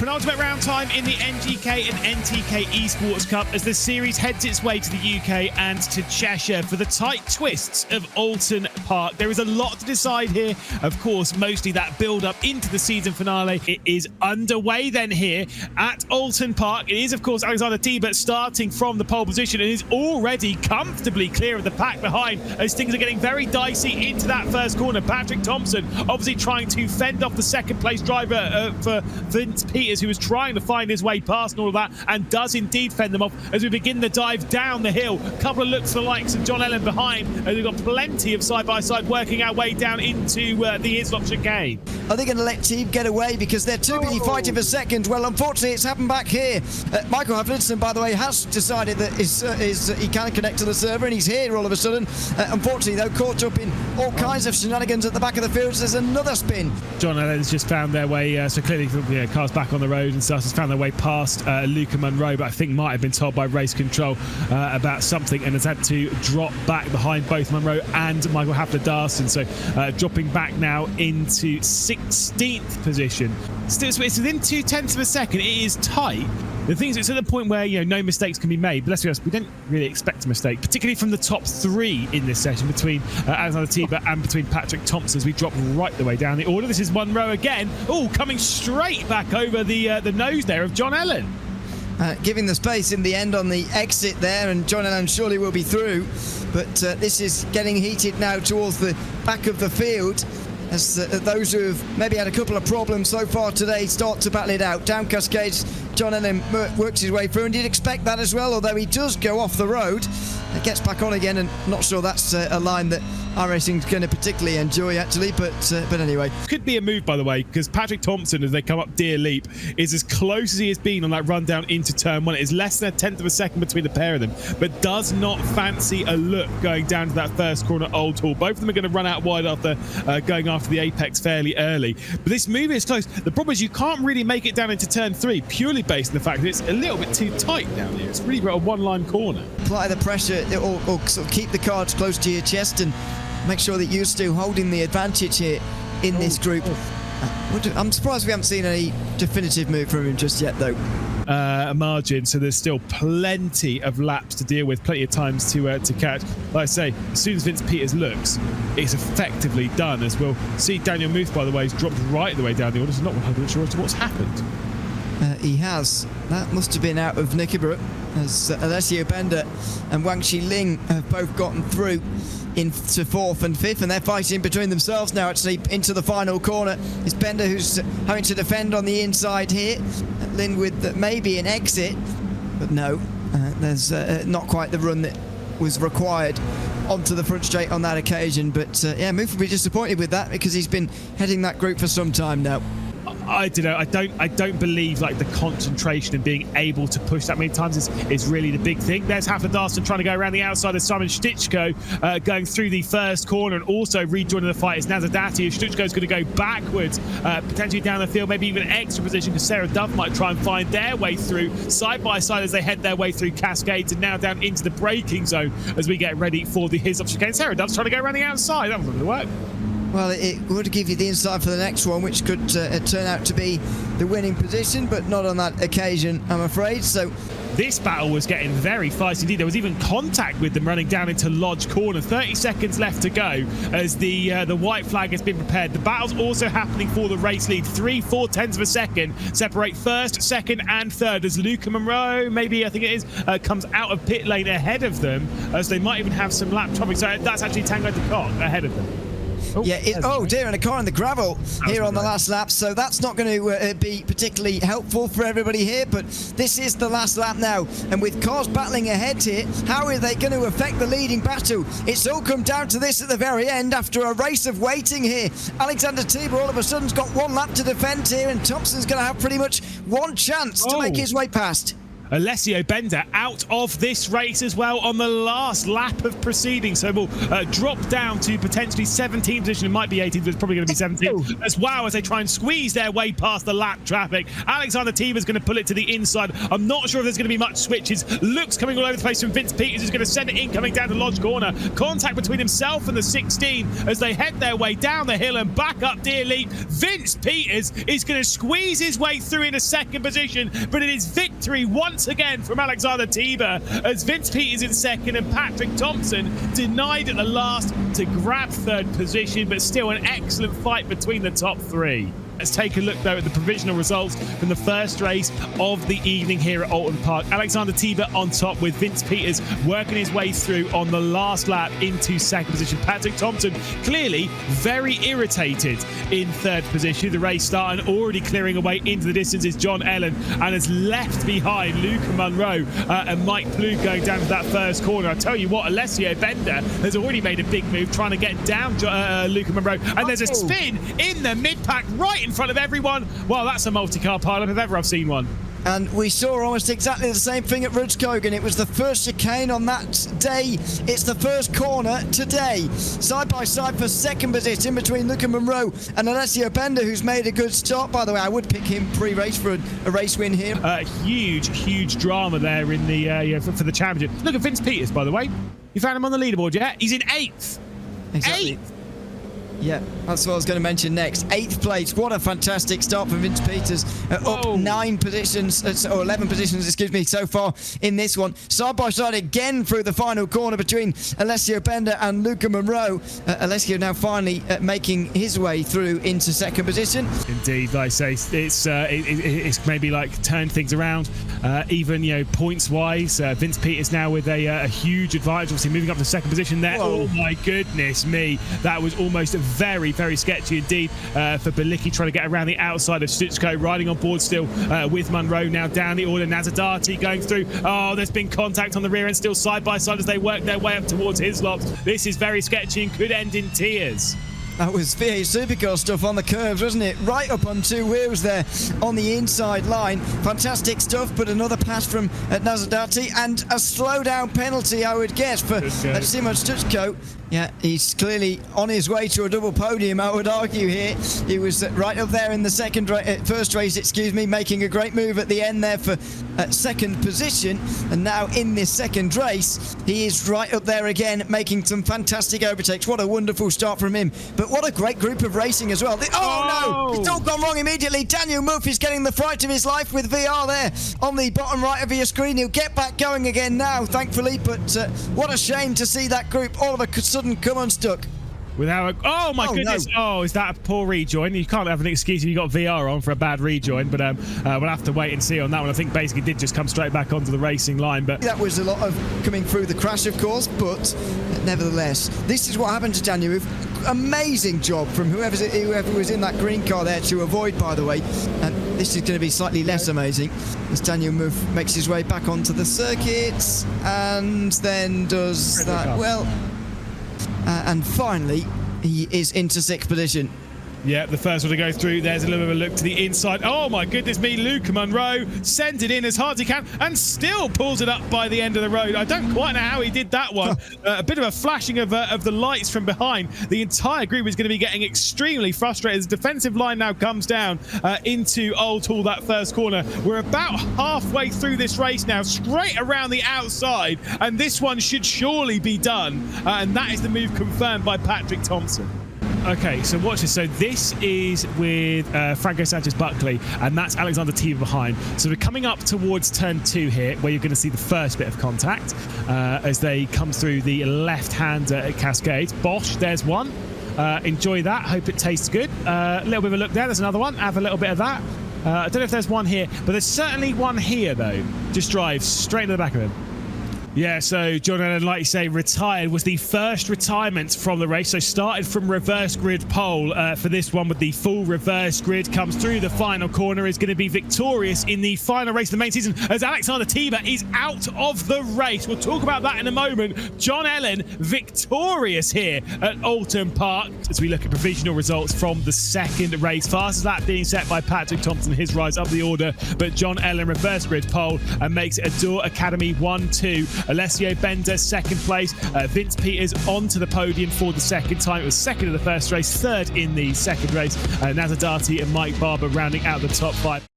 Penultimate round time in the NGK and NTK Esports Cup as the series heads its way to the UK and to Cheshire for the tight twists of Oulton Park. There is a lot to decide here. Of course, mostly that build-up into the season finale. It is underway then here at Oulton Park. It is, of course, Alexander Tibet starting from the pole position and is already comfortably clear of the pack behind as things are getting very dicey into that first corner. Patrick Thompson obviously trying to fend off the second-place driver for Vince Peters, who was trying to find his way past and all of that, and does indeed fend them off as we begin the dive down the hill. A couple of looks for the likes of John Ellen behind, and we've got plenty of side-by-side working our way down into the Islop chicane. Are they going to let Team get away because they're too busy fighting for second? Well, unfortunately, it's happened back here. Michael Havlinson, by the way, has decided that he can connect to the server, and he's here all of a sudden. Unfortunately, though, caught up in all kinds of shenanigans at the back of the field. There's another spin. John Ellen's just found their way, so clearly cars back on the road and stuff, has found their way past Luca Munro, but I think might have been told by race control about something and has had to drop back behind both Munro and Michael Hafler-Darson. So dropping back now into 16th position. Still, it's within 0.2 of a second. It is tight. The thing is, it's at the point where, no mistakes can be made. But let's be honest, we don't really expect a mistake, particularly from the top three in this session between Alexander Tibet and between Patrick Thompson as we drop right the way down the order. This is Munro again. Oh, coming straight back over the nose there of John Ellen. Giving the space in the end on the exit there, and John Ellen surely will be through. But this is getting heated now towards the back of the field, as those who have maybe had a couple of problems so far today start to battle it out. Down Cascades, John Ellen works his way through, and you'd expect that as well, although he does go off the road. Gets back on again, and not sure that's a line that iRacing's going to particularly enjoy, actually, but anyway. Could be a move, by the way, because Patrick Thompson, as they come up Deer Leap, is as close as he has been on that run down into turn one. It is less than 1/10 of a second between the pair of them, but does not fancy a look going down to that first corner Old Hall. Both of them are going to run out wide after going after the apex fairly early. But this move is close. The problem is you can't really make it down into turn three, purely based on the fact that it's a little bit too tight down here. It's really a one-line corner. Apply the pressure, or sort of keep the cards close to your chest and make sure that you're still holding the advantage here in this group. I'm surprised we haven't seen any definitive move from him just yet, though. A margin, so there's still plenty of laps to deal with, plenty of times to catch. Like I say, as soon as Vince Peters looks, it's effectively done, as we'll see. Daniel Muth, by the way, has dropped right the way down the order, so not 100% sure as to what's happened. He has. That must have been out of Knickeborough, as Alessio Bender and Wang Xiling have both gotten through into 4th and 5th, and they're fighting between themselves now, actually, into the final corner. It's Bender who's having to defend on the inside here. Lynn with maybe an exit, but no, there's not quite the run that was required onto the front straight on that occasion. But yeah, Muth will be disappointed with that because he's been heading that group for some time now. I don't know. I don't believe like the concentration and being able to push that many times is really the big thing. There's Hafler-Darson trying to go around the outside of Simon Stichko, going through the first corner and also rejoining the fight is Nazadati. Stichko's going to go backwards, potentially down the field, maybe even extra position because Sarah Dove might try and find their way through side by side as they head their way through Cascades and now down into the braking zone as we get ready for the Islop chicane. Sarah Dove's trying to go around the outside. That wasn't going to work. Well, it would give you the insight for the next one, which could turn out to be the winning position, but not on that occasion, I'm afraid. So this battle was getting very feisty indeed. There was even contact with them running down into Lodge Corner. 30 seconds left to go as the white flag has been prepared. The battle's also happening for the race lead. 3/4 of a second separate first, second, and third as Luca Munro, maybe I think it is, comes out of pit lane ahead of them, as they might even have some lap traffic. So that's actually Tango de Coq ahead of them. Oh, yeah, oh dear, and a car in the gravel here on the last lap, so that's not going to be particularly helpful for everybody here, but this is the last lap now, and with cars battling ahead here, how are they going to affect the leading battle? It's all come down to this at the very end after a race of waiting here. Alexander Tibet all of a sudden's got one lap to defend here, and Thompson's going to have pretty much one chance to make his way past. Alessio Bender out of this race as well on the last lap of proceedings. So we'll drop down to potentially 17th position. It might be 18th, but it's probably going to be 17th as well as they try and squeeze their way past the lap traffic. Alexander Tiba's going to pull it to the inside. I'm not sure if there's going to be much switches. Looks coming all over the place from Vince Peters, who's going to send it in, coming down to Lodge Corner. Contact between himself and the 16 as they head their way down the hill and back up Deer Leap. Vince Peters is going to squeeze his way through into second position, but it is victory once again from Alexander Tiba as Vince Peters in second and Patrick Thompson denied at the last to grab third position, but still an excellent fight between the top three. Let's take a look, though, at the provisional results from the first race of the evening here at Oulton Park. Alexander Tiba on top with Vince Peters working his way through on the last lap into second position. Patrick Thompson clearly very irritated in third position. The race start and already clearing away into the distance is John Ellen and has left behind Luca Munro and Mike Plug going down to that first corner. I tell you what, Alessio Bender has already made a big move trying to get down Luca Munro, and there's a spin in the mid-pack right in front of everyone. Well, that's a multi-car pile-up if ever I've seen one. And we saw almost exactly the same thing at Rudskogen. It was the first chicane on that day. It's the first corner today. Side by side for second position between Luca Munro and Alessio Bender, who's made a good start. By the way, I would pick him pre-race for a race win here. Huge drama there in the for the championship. Look at Vince Peters, by the way. You found him on the leaderboard yet? He's in 8th. Exactly. 8th. Yeah, that's what I was going to mention next. 8th place. What a fantastic start for Vince Peters. Up 9 positions, or 11 positions, excuse me, so far in this one. Side by side again through the final corner between Alessio Bender and Luca Munro. Alessio now finally making his way through into second position. Indeed, like I say, it's maybe like turned things around. Even points-wise, Vince Peters now with a huge advantage. Obviously moving up to second position there. Whoa. Oh my goodness me, that was almost very sketchy indeed for Belicki trying to get around the outside of Stutsko, riding on board still with Munro now down the order. Nazadati going through. Oh, there's been contact on the rear end, still side by side as they work their way up towards Hislop. This is very sketchy and could end in tears. That was V8 Supercar stuff on the curves, wasn't it? Right up on 2 wheels there on the inside line. Fantastic stuff, but another pass from Nazadati and a slowdown penalty, I would guess, for Simon Stutsko. Yeah, he's clearly on his way to a double podium, I would argue here. He was right up there in the first race, making a great move at the end there for second position. And now in this second race, he is right up there again, making some fantastic overtakes. What a wonderful start from him. But what a great group of racing as well. No! It's all gone wrong immediately. Daniel Murphy's getting the fright of his life with VR there on the bottom right of your screen. He'll get back going again now, thankfully. But what a shame to see that group all of a sudden come unstuck. Without oh my goodness. No. Oh, is that a poor rejoin? You can't have an excuse if you got VR on for a bad rejoin, but we'll have to wait and see on that one. I think basically did just come straight back onto the racing line, but that was a lot of coming through the crash, of course, but nevertheless, this is what happened to Daniel. Amazing job from whoever was in that green car there to avoid, by the way. And this is going to be slightly less amazing as Daniel makes his way back onto the circuit and then does that well. And finally, he is into 6th position. Yeah, the first one to go through. There's a little bit of a look to the inside. Oh my goodness me, Luca Munro sends it in as hard as he can and still pulls it up by the end of the road. I don't quite know how he did that one. A bit of a flashing of the lights from behind. The entire group is going to be getting extremely frustrated as the defensive line now comes down into Old Hall, that first corner. We're about halfway through this race now, straight around the outside, and this one should surely be done. And that is the move confirmed by Patrick Thompson. Okay, so watch this. So this is with Franco Sanchez-Buckley, and that's Alexander Tiba behind. So we're coming up towards turn 2 here, where you're going to see the first bit of contact as they come through the left-hand cascade. Bosch, there's one. Enjoy that. Hope it tastes good. A little bit of a look there. There's another one. Have a little bit of that. I don't know if there's one here, but there's certainly one here, though. Just drive straight to the back of him. Yeah, so John Allen, like you say, retired, was the first retirement from the race. So started from reverse grid pole for this one with the full reverse grid. Comes through the final corner, is going to be victorious in the final race of the main season as Alexander Tiber is out of the race. We'll talk about that in a moment. John Allen victorious here at Oulton Park as we look at provisional results from the second race. Fastest lap being set by Patrick Thompson, his rise up the order, but John Allen reverse grid pole and makes it Adore Academy 1-2. Alessio Bender second place. Vince Peters onto the podium for the second time. It was second in the first race, third in the second race. Nazadati and Mike Barber rounding out the top 5.